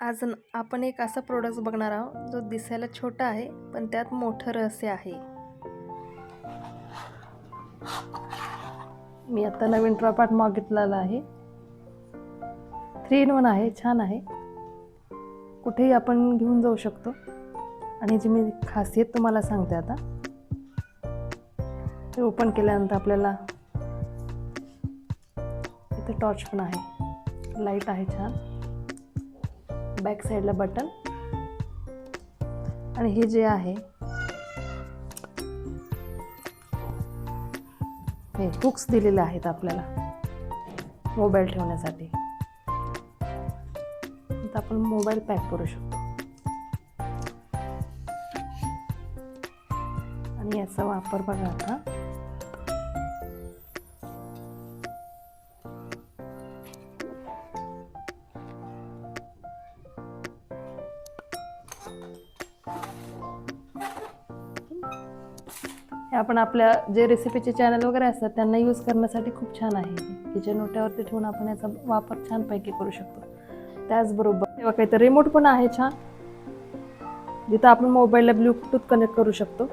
आपण एक असा प्रोडक्ट बघणार आहोत जो दिसायला छोटा आहे पण त्यात मोठं रहस्य आहे। मी आता नवीन ट्रायपॉड मागितलेला आहे। 3 in 1 आहे, छान आहे, कुठेही आपण घेऊन जाऊ शकतो। आणि जी मी खासियत तुम्हाला सांगते आता, ते ओपन केल्यानंतर आपल्याला इथे टॉर्च पण आहे, लाईट आहे छान, बॅक साइडला बटन, आणि हे जे आहे हे हुक्स दिलेले आहेत आपल्याला मोबाईल ठेवण्यासाठी। आता आपण मोबाईल पॅक करू शकतो आणि याचा वापर बघा आता। हे आपण आपल्या जे रेसिपीचे चॅनल वगैरे असतात त्यांना यूज करण्यासाठी खूप छान आहे। किचन ओट्यावरती ठेवून आपण याचा वापर छानपैकी करू शकतो। त्याचबरोबर तेव्हा काहीतरी रिमोट पण आहे छान, जिथं आपण मोबाईलला ब्लूटूथ कनेक्ट करू शकतो।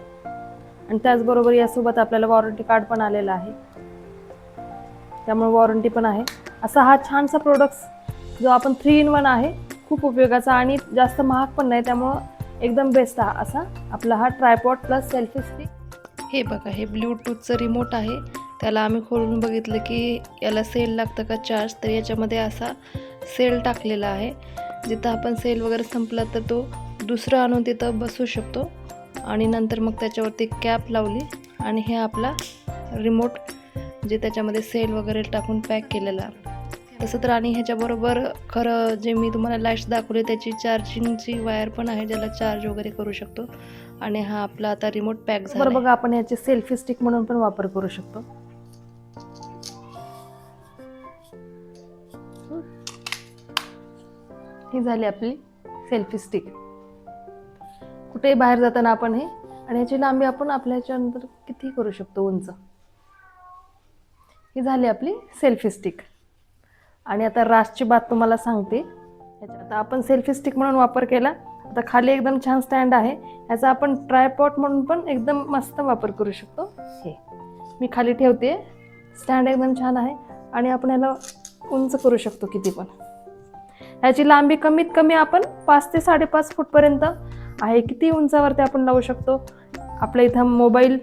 आणि त्याचबरोबर यासोबत आपल्याला वॉरंटी कार्ड पण आलेला आहे, त्यामुळे वॉरंटी पण आहे। असा हा छानसा प्रोडक्ट जो आपण 3 in 1 आहे, खूप उपयोगाचा आणि जास्त महाग पण नाही, त्यामुळे एकदम बेस्ट असा आपला हा ट्रायपॉड प्लस सेल्फी स्टिक। हे बघा, हे ब्लूटूथचं रिमोट आहे। त्याला आम्ही खोलून बघितलं की याला सेल लागतं का चार्ज, तर याच्यामध्ये असा सेल टाकलेला आहे। जिथं आपण सेल वगैरे संपला तर तो दुसरं आणून तिथं बसू शकतो आणि नंतर मग त्याच्यावरती कॅप लावली आणि हे आपला रिमोट जे त्याच्यामध्ये सेल वगैरे टाकून पॅक केलेला। तसं तर आणि ह्याच्याबरोबर खरं जे मी तुम्हाला लाईट्स दाखवले त्याची चार्जिंगची वायर पण आहे, ज्याला चार्ज वगैरे करू शकतो। आणि हा आपला आता रिमोट पॅक झाला। बरं बघा, आपण याची सेल्फी स्टिक म्हणून पण वापर करू शकतो। ही झाली आपली सेल्फी स्टिक। कुठेही बाहेर जाताना आपण हे, आणि याची लांबी आपण आपल्या ह्याच्यानंतर किती करू शकतो उंच। ही झाली आपली सेल्फी स्टिक। आणि आता रास्टची बात तुम्हाला सांगते। आता आपण सेल्फी स्टिक म्हणून वापर केला, आता खाली एकदम छान स्टँड आहे, याचा आपण ट्रायपॉड म्हणून पण एकदम मस्त वापर करू शकतो। हे मी खाली ठेवते, स्टँड एकदम छान आहे आणि आपण याला उंच करू शकतो किती पण। याची लांबी कमीत कमी आपण 5 ते 5.5 फूट पर्यंत आहे, किती उंचावरती आपण लावू शकतो। आपल्या इथं मोबाईल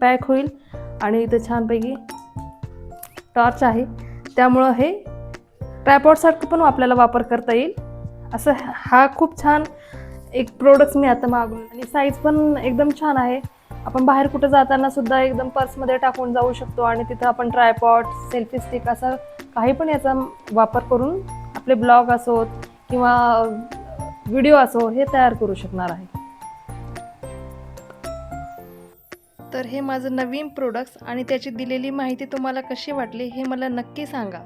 पॅक होईल आणि इथं छानपैकी टॉर्च आहे, त्यामुळं हे ट्रायपॉडसारखं पण आपल्याला वापर करता येईल। असं हा खूप छान एक प्रोडक्ट मी आता मागवला आणि साईज पण एकदम छान आहे। आपण बाहेर कुठं जाताना सुद्धा एकदम पर्समध्ये टाकून जाऊ शकतो आणि तिथं आपण ट्रायपॉड, सेल्फी स्टिक असं काही पण याचा वापर करून आपले ब्लॉग असोत किंवा व्हिडिओ असो हे तयार करू शकणार आहे। तर हे माझं नवीन प्रोडक्ट्स आणि त्याची दिलेली माहिती तुम्हाला कशी वाटली हे मला नक्की सांगा।